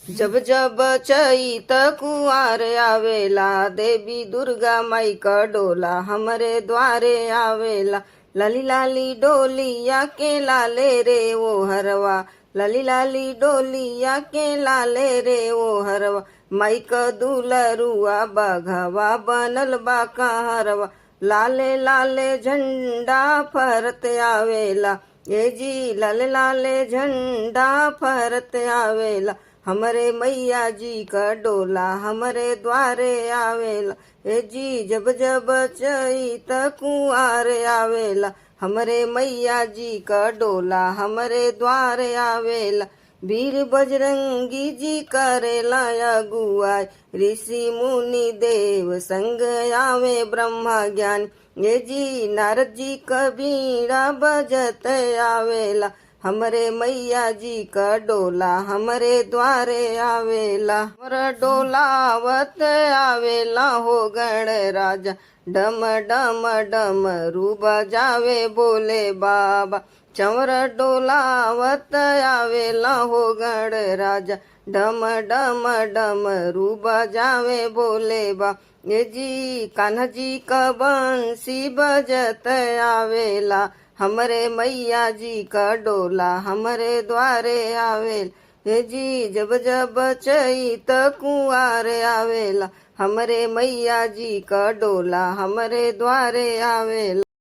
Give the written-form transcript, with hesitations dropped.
जब जब चैत कुआर आवेला, देवी दुर्गा माई का डोला हमरे द्वारे आवेला। लाली लाली डोलिया के लाले रे वो हरवा, लाली लाली डोलिया के लाले रे वो हरवा। माई का दुलरुआ बघवा बनल बा कहरवा, लाले लाले झंडा फहरत आवेला। ए जी लाले लाले झंडा फहरत आवेला, हमरे मैया जी का डोला हमरे द्वारे आवेला। ए जी जब जब चैत कुआर आवेला, हमरे मैया जी का डोला हमरे द्वारे आवेला। वीर बजरंगी जी करेला अगुआई, ऋषि मुनि देव संग आवे ब्रह्मा ज्ञान। ये जी नारद जी कबीरा बजत आवेला, हमरे मैया जी का डोला हमरे द्वारे आवेला। हमर डोलावत आवेला हो गण राजा, डम डम डम रू बजावे बोले बाबा। चंवर डोलावत आवेला हो गण राजा, डम डम डम रू बजावे बोले बा। ये जी कान्हा जी का बंसी बजत आवेला, हमरे मैया जी का डोला हमरे द्वारे आवेल। हे जी जब जब चैत कुआर आवेला, हमरे मैया जी का डोला हमरे द्वारे आवेला।